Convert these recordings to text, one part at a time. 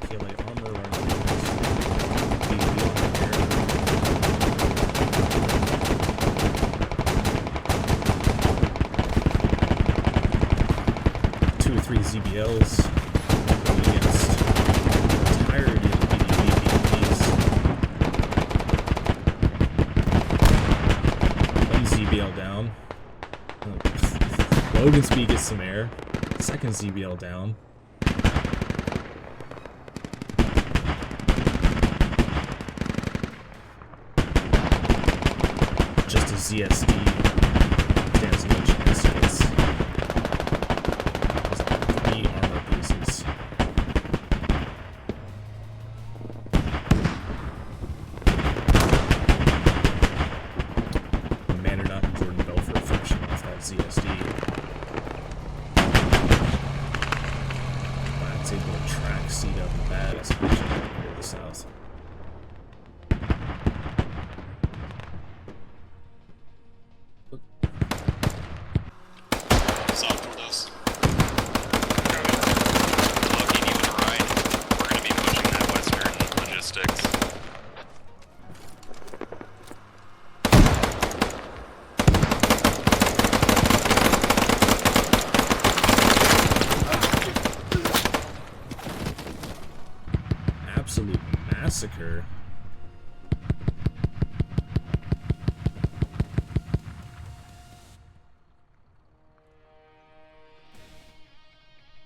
PLA armor right now. Two or three ZBLs against the entirety of the BDVs. One ZBL down. Logan Speed gets some air. Second ZBL down. Just a ZSD. Stands no chance against 3 armor pieces. Mannered up Jordan Belfort finishing off that ZSD. It's able to track seat up and bad, especially here to the south. South toward us. Lucky, you to right. We're gonna be pushing that western logistics. Absolute massacre.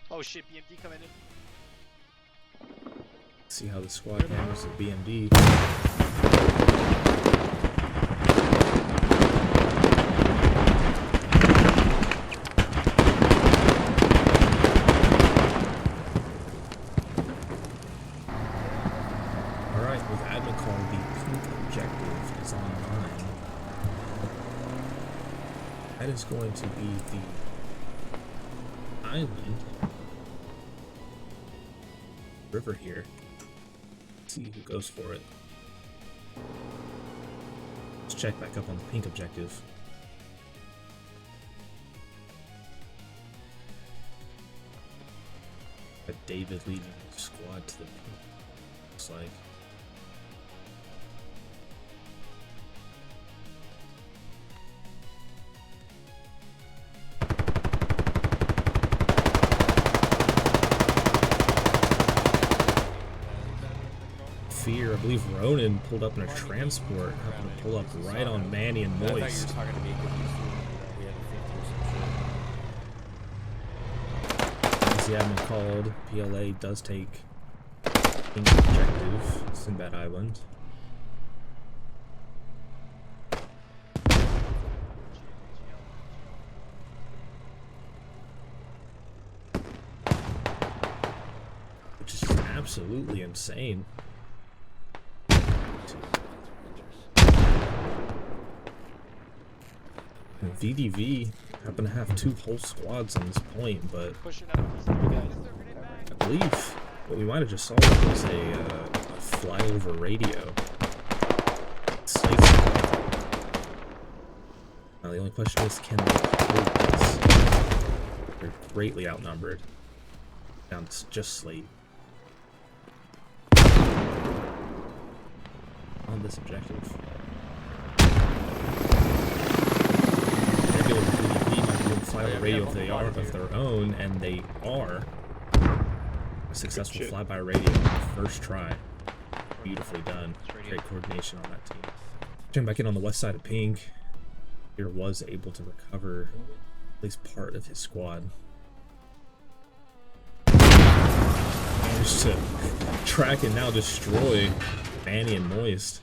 Oh shit, BMD coming in. See how the squad handles the BMD. Alright, with admin call, the pink objective is online. That is going to be the island river here. Let's see who goes for it. Let's check back up on the pink objective. Got David leading the squad to the pink. Looks like. Fear, I believe Ronan pulled up in a transport, happened to pull up right on Manny and Moist. As the admin called, PLA does take pink objective, Sinbad Island. Which is just absolutely insane. VDV happen to have 2 whole squads on this point, but I believe what we might have just saw was a flyover radio. Now the only question is, can they hold this? They're greatly outnumbered. Down to just Slate. On this objective. Flyover radio if they are of their own, and they are a successful flyby radio on the first try. Beautifully done. Great coordination on that team. Checking back in on the west side of pink. Here was able to recover at least part of his squad. Managed to track and now destroy Manny and Moist.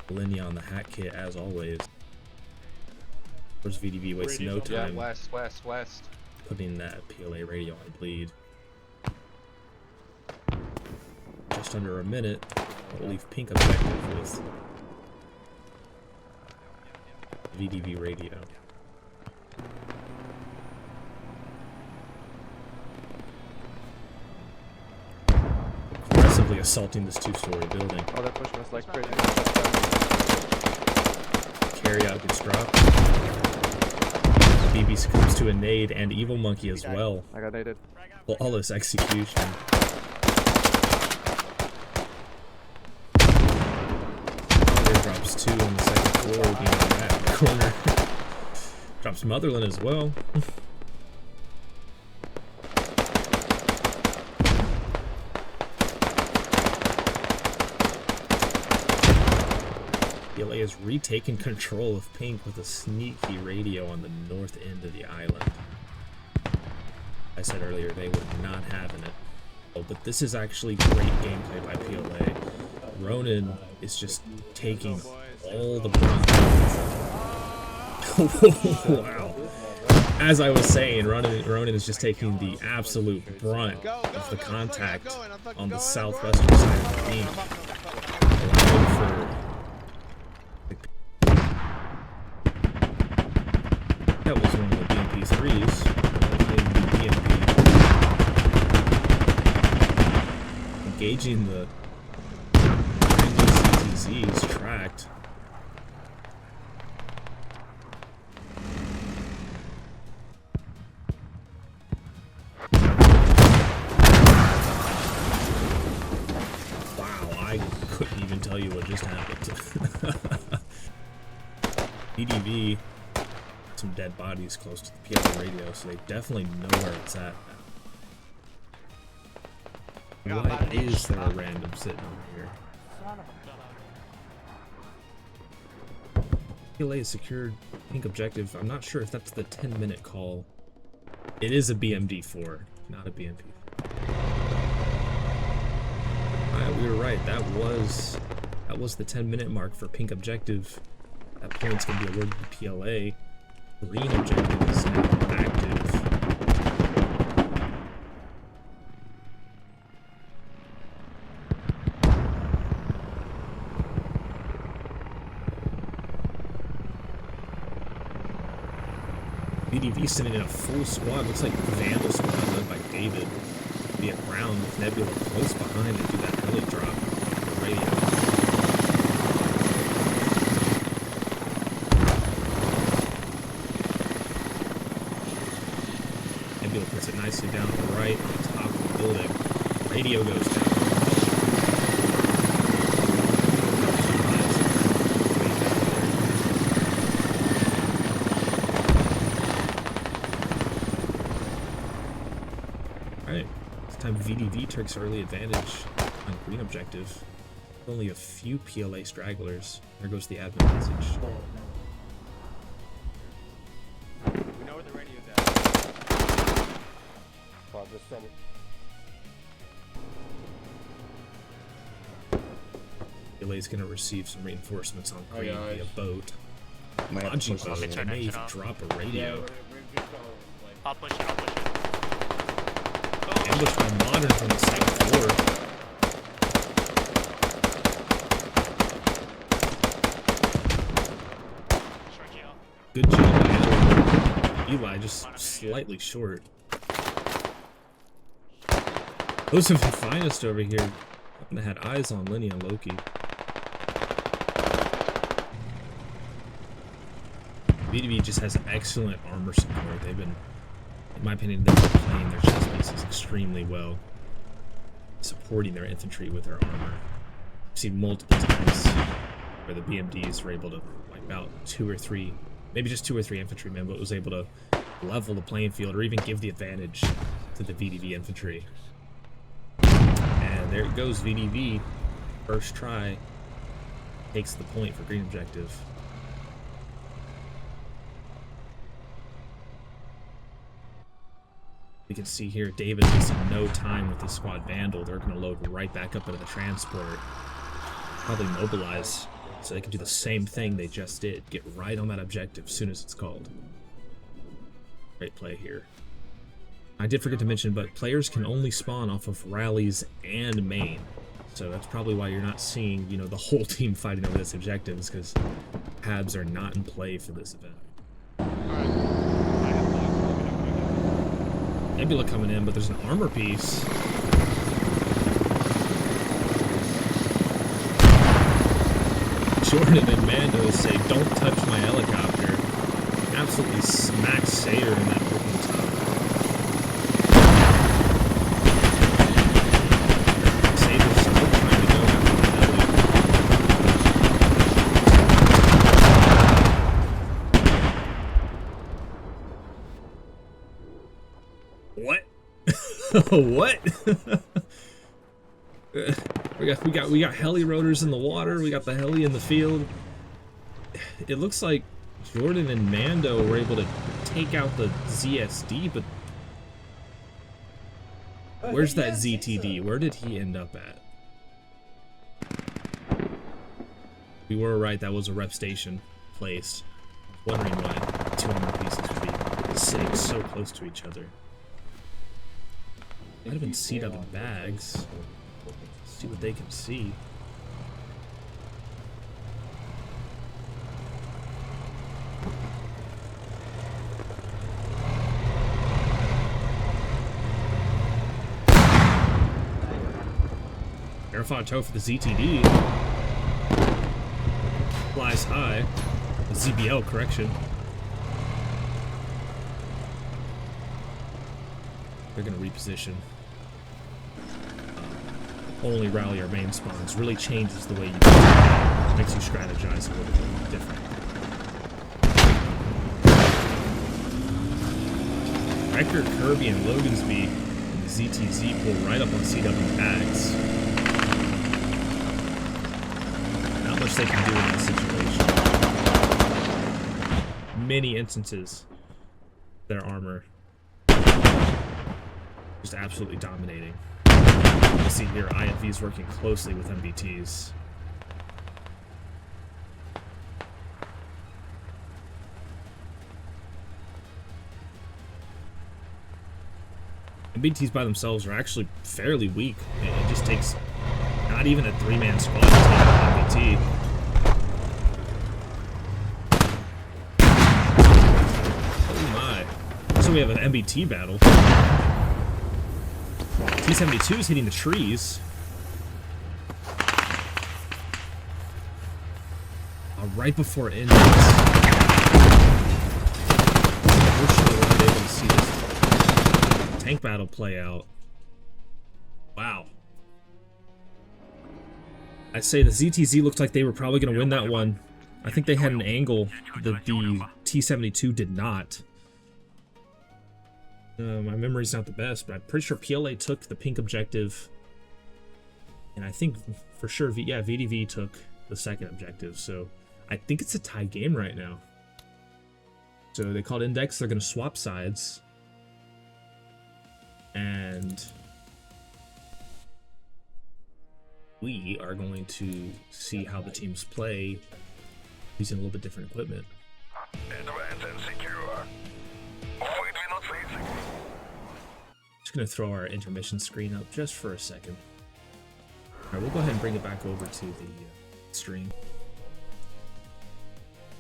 Linnea on the hat kit as always. Of course, VDV wastes no time. Yeah, west. Putting that PLA radio on bleed. Just under a minute. We'll leave pink objective with VDV radio. Aggressively assaulting this 2-story building. Oh, they're pushing us like crazy. Carry out gets dropped. BB VDV succumbs to a nade, and Evil Monkey as well. I got naded. Flawless execution. There drops 2 on the second floor, being in that corner. Drops Motherland as well. PLA has retaken control of Pink with a sneaky radio on the north end of the island. I said earlier they were not having it. Oh, but this is actually great gameplay by PLA. Ronin is just taking all the brunt. Wow. As I was saying, Ronin is just taking the absolute brunt of the contact on the southwestern side of the Pink. Allowing for that was one of the BMP3s. Engaging the CTZs tracked. Wow, I couldn't even tell you what just happened. EDV, some dead bodies close to the PLA radio, so they definitely know where it's at now. Why is there a random sitting over here? PLA has secured Pink objective. I'm not sure if that's the 10-minute call. It is a BMD4, not a BMP. Alright, we were right. That was the 10-minute mark for Pink objective. That point's gonna be awarded to PLA. Green objective is now active. BDV sending in a full squad. Looks like Vandal squad led by David. Be at ground with Nebula close behind to do that heli drop on the radio. Nebula puts it nicely down to the right on top of the building. Radio goes down. VDV takes early advantage on green objective. Only a few PLA stragglers. There goes the admin message. We know where the radio's at. PLA is going to receive some reinforcements on green via boat. Logi boat. They may even drop a radio. I'll push it. Ambushed by Modern from the second floor. Good job, Eli, just slightly short. Those are the finest over here. I had eyes on Lenny and Loki. BDB just has excellent armor support. They've been, in my opinion, they've been playing their chess pieces extremely well, supporting their infantry with their armor. I've seen multiple times where the BMDs were able to wipe out 2 or 3, maybe just 2 or 3 infantrymen, but was able to level the playing field or even give the advantage to the VDV infantry. And there it goes, VDV, first try, takes the point for green objective. We can see here David wasting no time with the squad Vandal. They're going to load right back up into the transport. Probably mobilize so they can do the same thing they just did. Get right on that objective as soon as it's called. Great play here. I did forget to mention, but players can only spawn off of rallies and main. So that's probably why you're not seeing, you know, the whole team fighting over this objective, is because PABs are not in play for this event. Nebula coming in, but there's an armor piece. Jordan and Mando say, "Don't touch my helicopter." absolutely smacked Sayer in that open top. Sayer's still trying to go after the heli. What? What? we got heli rotors in the water. We got the heli in the field. It looks like Jordan and Mando were able to take out the ZSD, but where's that ZTD? Where did he end up at? We were right, that was a rep station place. I was wondering why 2 armor pieces would be sitting so close to each other. Might have been seat up in bags. See what they can see. Airfod tow for the ZTD. Flies high. The ZBL, correction. They're gonna reposition. Only rally our main spawns. Really changes the way you makes you strategize a little bit different. Riker, Kirby, and Logansby in the ZTZ pull right up on CW bags. Not much they can do in that situation. Many instances, their armor just absolutely dominating. You see here, IFV's working closely with MBTs. MBTs by themselves are actually fairly weak. It just takes not even a 3-man squad to take an MBT. Oh my. So we have an MBT battle. T-72 is hitting the trees. Right before it ends. Unfortunately, we're not able to see this tank battle play out. Wow. I'd say the ZTZ looked like they were probably going to win that one. I think they had an angle that the T-72 did not. My memory's not the best, but I'm pretty sure PLA took the pink objective. And I think for sure, VDV took the second objective. So I think it's a tie game right now. So they called index. They're going to swap sides. And we are going to see how the teams play using a little bit different equipment. Advance and secure. Just going to throw our intermission screen up just for a second. Alright, we'll go ahead and bring it back over to the stream.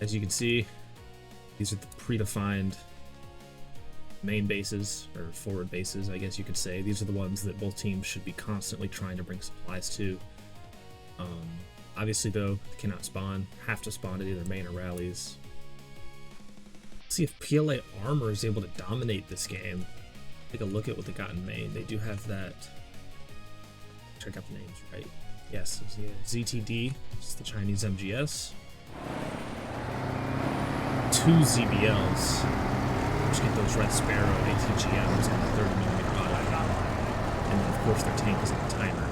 As you can see, these are the predefined main bases, or forward bases, I guess you could say. These are the ones that both teams should be constantly trying to bring supplies to. Obviously, though, they cannot spawn. Have to spawn at either main or rallies. Let's see if PLA Armor is able to dominate this game. Take a look at what they got in main. They do have that. Check out the names, right? Yes, ZTD. It's the Chinese MGS. 2 ZBLs. Just get those Red Sparrow ATGMs and the 30mm auto. And then, of course, their tank is on the timer.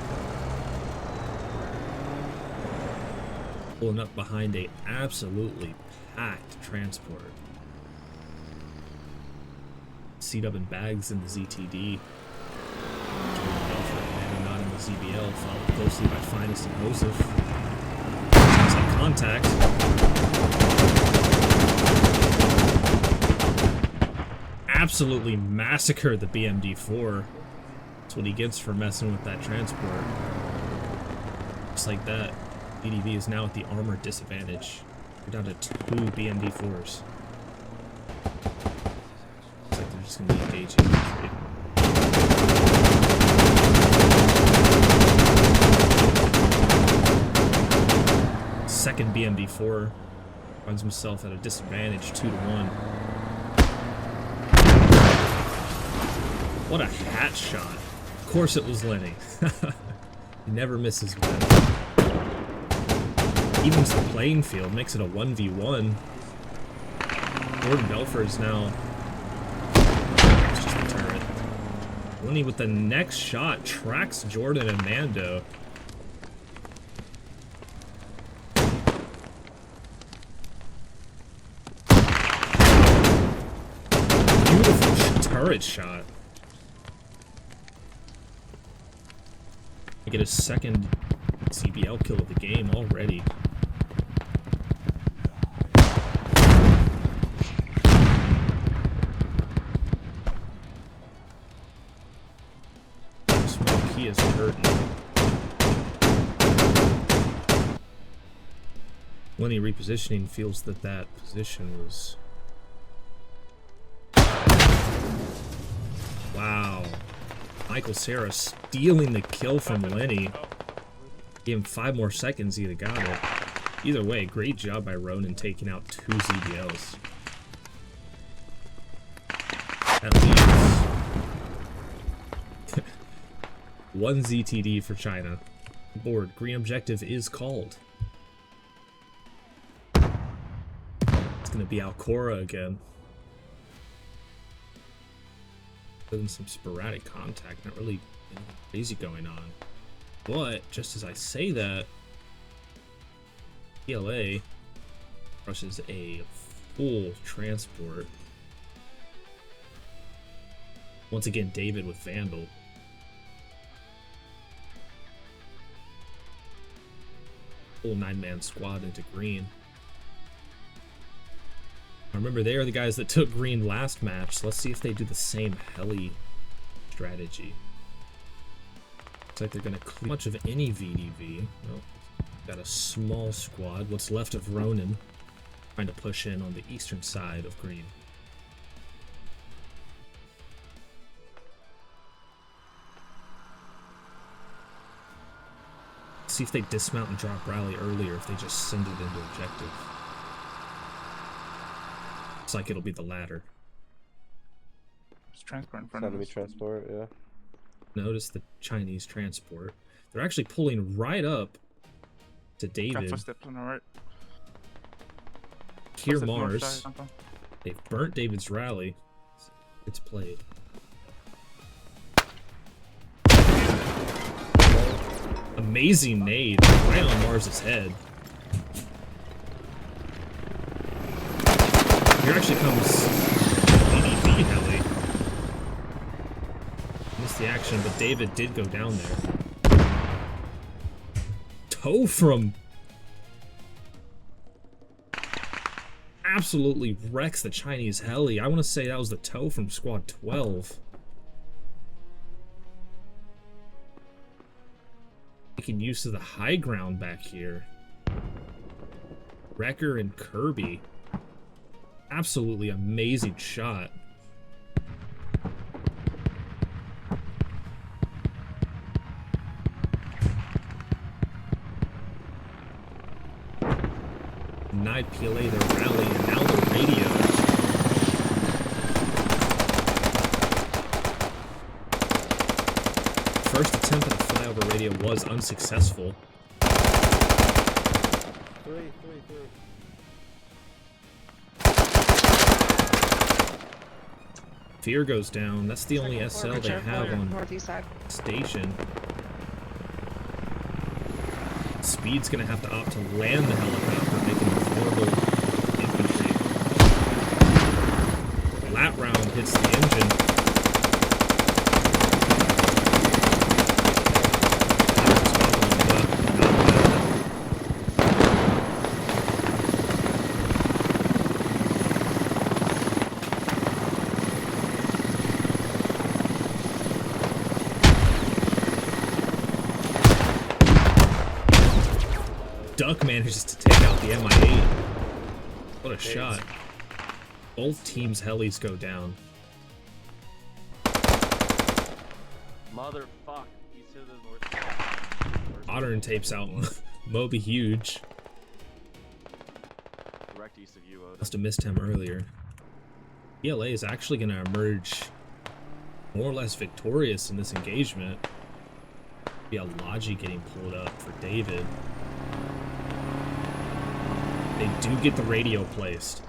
Pulling up behind a absolutely packed transport. C-Dub and bags in the ZTD. And not in the ZBL, followed closely by Finest and Joseph. Sounds like contact. Absolutely massacred the BMD-4. That's what he gets for messing with that transport. Just like that, BDV is now at the armor disadvantage. We're down to 2 BMD-4s. Looks like they're just going to be engaging. Second BMD-4 finds himself at a disadvantage, 2-1. What a hat shot. Of course it was Lenny. He never misses one. Evens the playing field, makes it a 1v1. Jordan Belfort is now... It's just the turret. Lenny with the next shot tracks Jordan and Mando. Beautiful turret shot. I get his second CBL kill of the game already. He is hurting. Lenny repositioning feels that that position was... Wow. Michael Cera stealing the kill from Lenny. Gave him 5 more seconds, he'd have got it. Either way, great job by Ronan taking out 2 ZBLs. That leaves 1 ZTD for China. Board, green objective is called. It's gonna be Alcora again. Other some sporadic contact, not really anything crazy going on. But just as I say that, PLA rushes a full transport. Once again, David with Vandal. Full 9-man squad into green. Remember, they are the guys that took green last match, so let's see if they do the same heli strategy. Looks like they're going to clear much of any VDV. Nope. Got a small squad. What's left of Ronan trying to push in on the eastern side of green. See if they dismount and drop rally earlier, if they just send it into objective. Looks like it'll be the latter. It's transport in front of Enemy us. transport, yeah. Notice the Chinese transport. They're actually pulling right up to Got David. footsteps on the right. Here Footsteps north Mars. side, Anton. They've burnt David's rally. It's played. Amazing nade right on Mars's head. Here actually comes EDV heli. Missed the action, but David did go down there. Toe from... Absolutely wrecks the Chinese heli. I want to say that was the toe from Squad 12. Making use of the high ground back here. Wrecker and Kirby. Absolutely amazing shot. Denied PLA their rally and now their radio. First attempt at a flyover radio was unsuccessful. Three. Fear goes down. That's the only SL they have on northeast side. station. Speed's gonna have to opt to land the helicopter, making horrible infantry. Lat round hits the engine. Duck manages to take out the Mi-8. What a shot. Both teams' helis go down. Motherfuck. He's to the north. Modern tapes out Moby Huge. Direct east of you, Oda. Must have missed him earlier. ELA is actually going to emerge more or less victorious in this engagement. Be a Logi getting pulled up for David. They do get the radio placed.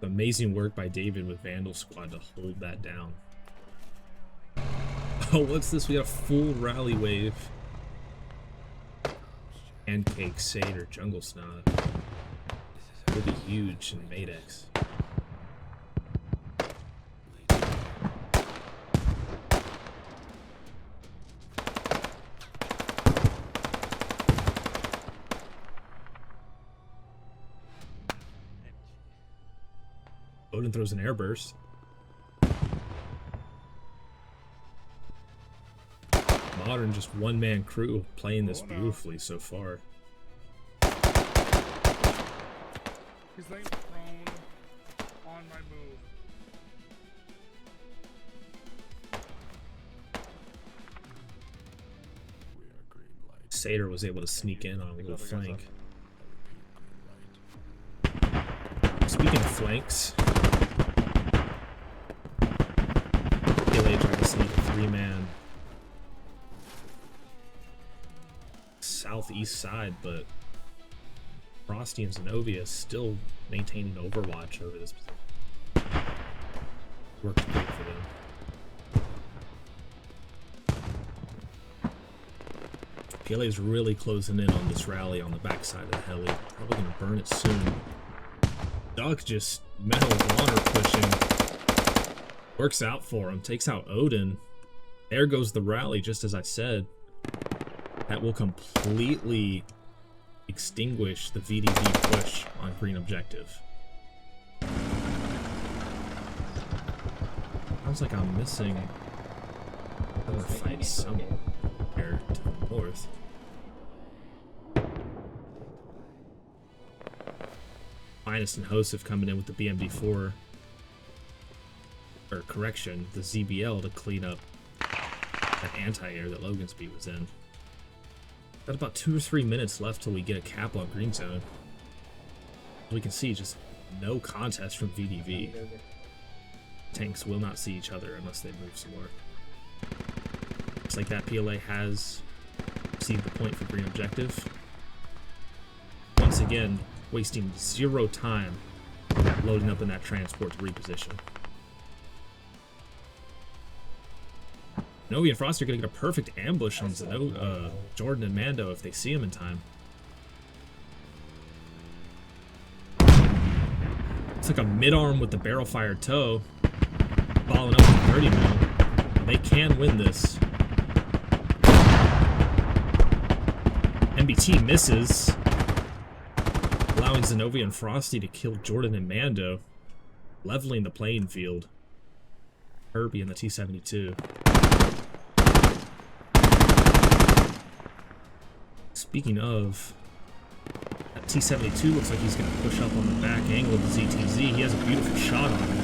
Amazing work by David with Vandal Squad to hold that down. Oh, what's this? We got a full rally wave. Pancake, Seder, Jungle Snot. Will be huge in Madex. Odin throws an air burst. Modern, just one-man crew playing this beautifully so far. He's laying prone on my move. Seder was able to sneak in on a little flank. Speaking of flanks, PLA tried to sneak a three-man southeast side, but Frosty and Zenobia still maintaining overwatch over this position. Worked great for them. PLA is really closing in on this rally on the backside of the heli. Probably gonna burn it soon. Duck just Medal of Honor pushing. Works out for him. Takes out Odin. There goes the rally, just as I said. That will completely extinguish the VDV push on green objective. Sounds like I'm missing another fight somewhere to the north. Finest and Joseph coming in with the BMD4, or correction, the ZBL to clean up that anti-air that Logansby was in. Got about 2 or 3 minutes left till we get a cap on green zone. We can see just no contest from VDV. Tanks will not see each other unless they move some more. Looks like that PLA has received the point for green objective. Once again, wasting 0 time loading up in that transport to reposition. Novi and Frost are going to get a perfect ambush on Jordan and Mando if they see him in time. It's like a mid-arm with the barrel-fire toe, following up with 30 mil. They can win this. MBT misses, allowing Zenobia and Frosty to kill Jordan and Mando, leveling the playing field. Herbie in the T-72. Speaking of, that T-72 looks like he's going to push up on the back angle of the ZTZ. He has a beautiful shot on him.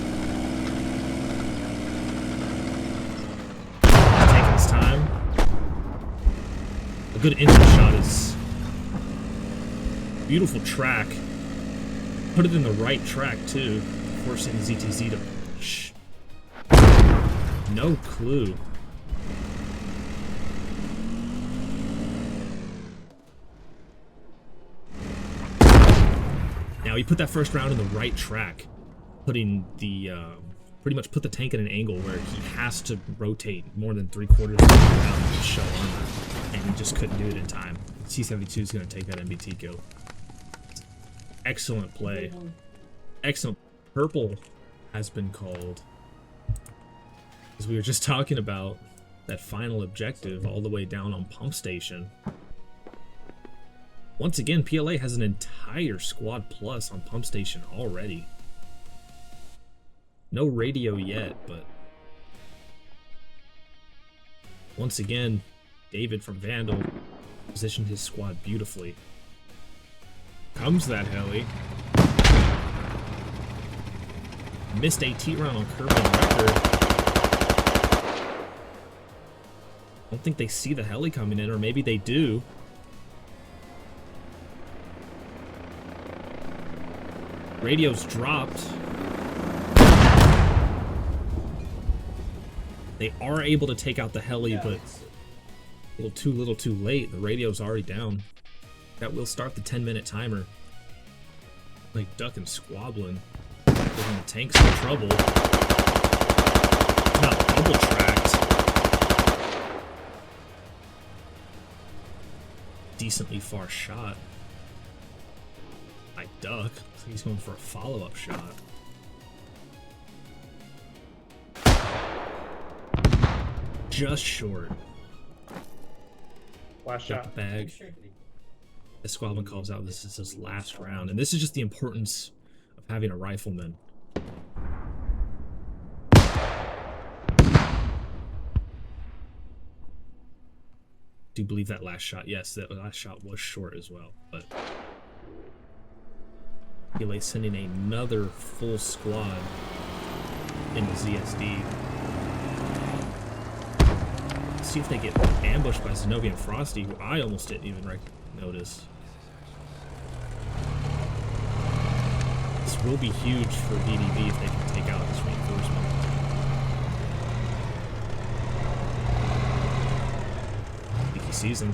Taking his time. A good entry shot is beautiful track. Put it in the right track too, forcing the ZTZ to push. No clue. Now he put that first round in the right track, putting the pretty much put the tank at an angle where he has to rotate more than 3/4 of the round to show armor, and he just couldn't do it in time. T-72 is going to take that MBT kill. Excellent play. Excellent. Purple has been called. As we were just talking about that final objective all the way down on pump station. Once again, PLA has an entire squad plus on pump station already. No radio yet, but once again, David from Vandal positioned his squad beautifully. Comes that heli. Missed AT round on Kirby and Record. I don't think they see the heli coming in, or maybe they do. Radio's dropped. They are able to take out the heli, but a little too late. The radio's already down. That will start the 10-minute timer. Like ducking, squabbling, giving the tanks some trouble. Not double tracked. Decently far shot. I duck. So he's going for a follow-up shot. Just short. Last Got shot. the bag. The squadron calls out this is his last round, and this is just the importance of having a rifleman. Do believe that last shot? Yes, that last shot was short as well, but PLA sending another full squad into ZSD. See if they get ambushed by Zenobia and Frosty, who I almost didn't even notice. This will be huge for VDV if they can take out this reinforcement. I think he sees him.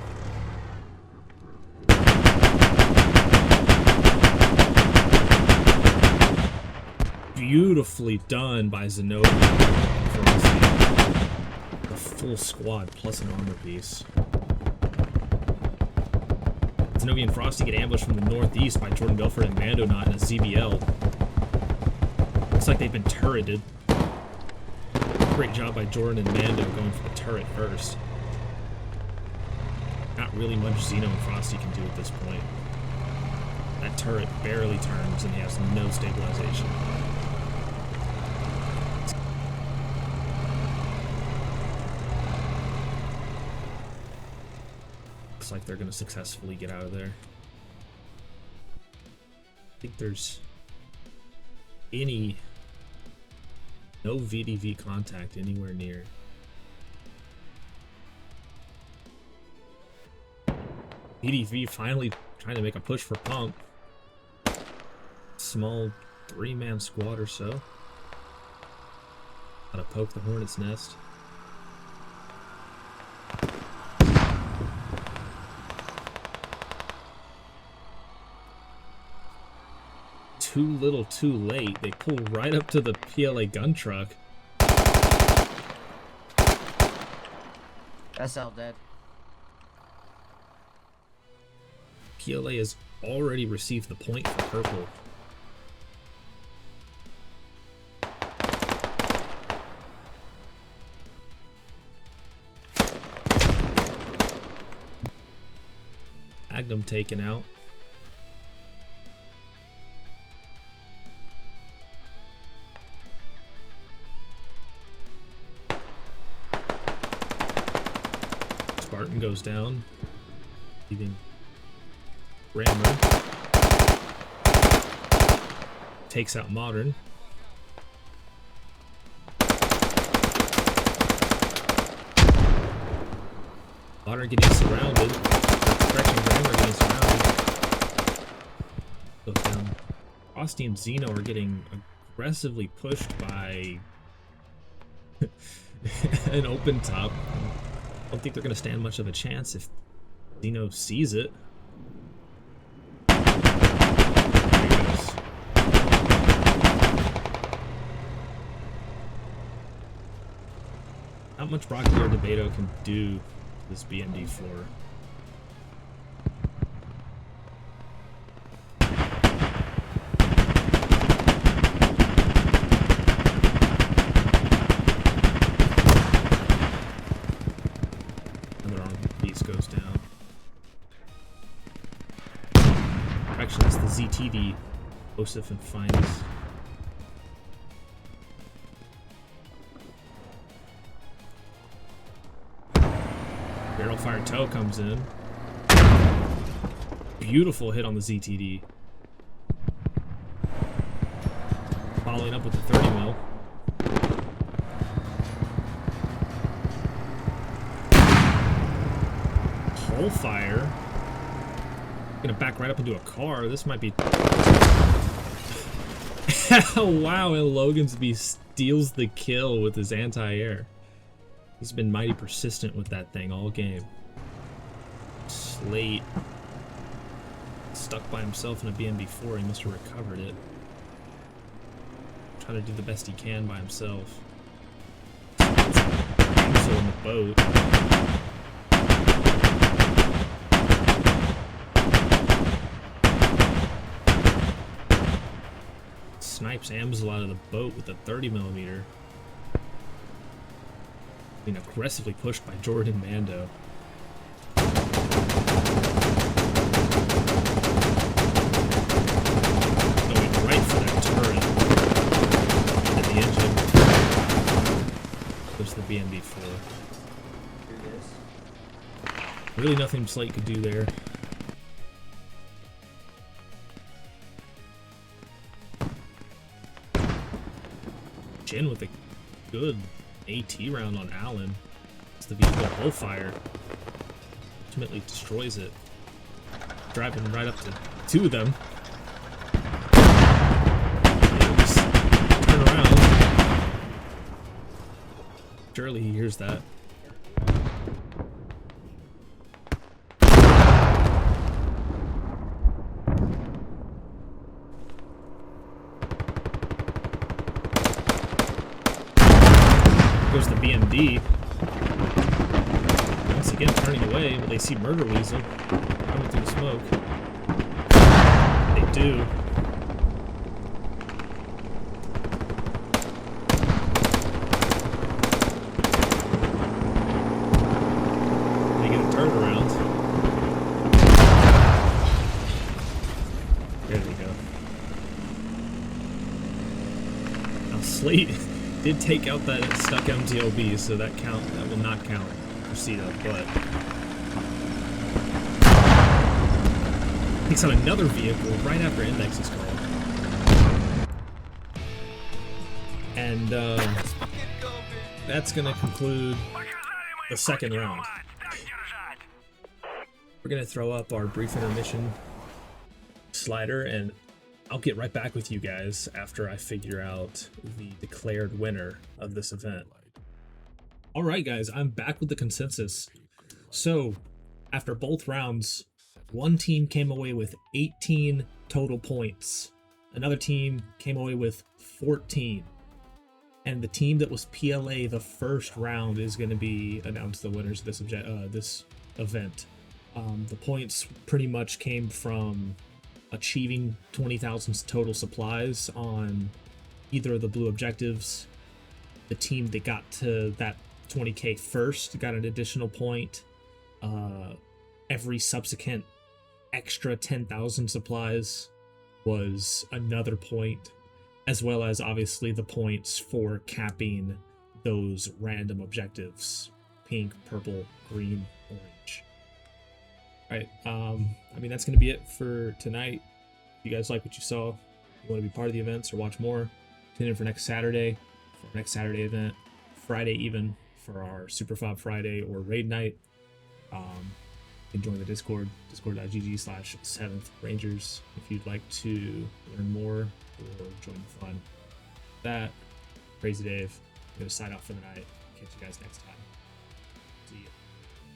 Beautifully done by Zenobia and Frosty. A full squad plus an armor piece. Zenobia and Frosty get ambushed from the northeast by Jordan Belfort and Mando Knot in a ZBL. Looks like they've been turreted. Great job by Jordan and Mando going for the turret first. Not really much Zeno and Frosty can do at this point. That turret barely turns and he has no stabilization. Looks like they're going to successfully get out of there. I think there's no VDV contact anywhere near. VDV finally trying to make a push for pump. Small 3-man squad or so. Gotta poke the hornet's nest. Too little, too late. They pull right up to the PLA gun truck. SL dead. PLA has already received the point for purple. Magnum taken out. Spartan goes down, leaving Rammer. Takes out Modern. Modern getting surrounded. Correction, Rammer getting surrounded. Goes down. Frosty and Zeno are getting aggressively pushed by an open top. I don't think they're going to stand much of a chance if Zeno sees it. There he goes. Not much Brockley or Debato can do to this BMD4. Goes down. Actually, it's the ZTD. Joseph and Finds. Barrel fire tow comes in. Beautiful hit on the ZTD. Following up with the 30 mil. Fire. Gonna back right up into a car. This might be. Wow, and Logansby steals the kill with his anti-air. He's been mighty persistent with that thing all game. Slate stuck by himself in a BMB4. He must have recovered it. Trying to do the best he can by himself. Also in the boat. Snipes Amsel out of the boat with a 30mm. Being aggressively pushed by Jordan Mando. Going right for that turret. And the engine. Push the BMB4. Really nothing Slate could do there. Jin with a good AT round on Allen. It's the vehicle Bullfire. Ultimately destroys it. Driving right up to two of them. Just turn around. Surely he hears that. Goes the BMD. Once again turning away, but they see Murder Weasel coming through the smoke. They do. They get a turnaround. There we go. Now Slate did take out that stuck MTLB, so that will not count for Cito, but takes out another vehicle right after Index is called. And that's gonna conclude the second round. We're gonna throw up our brief intermission slider, and I'll get right back with you guys after I figure out the declared winner of this event. Alright guys, I'm back with the consensus. So, after both rounds, one team came away with 18 total points. Another team came away with 14. And the team that was PLA the first round is going to be announced the winners of this event. The points pretty much came from achieving 20,000 total supplies on either of the blue objectives. The team that got to that 20k first got an additional point. Every subsequent extra 10,000 supplies was another point, as well as obviously the points for capping those random objectives: pink, purple, green, orange. Alright, I mean, that's going to be it for tonight. If you guys like what you saw, you want to be part of the events or watch more, tune in for next Saturday, for our next Saturday event, Friday even, for our Super Fob Friday or Raid Night. You can join the Discord, discord.gg/7th Rangers, if you'd like to learn more or join the fun. With that, Crazy Dave, I'm going to sign off for the night. Catch you guys next time.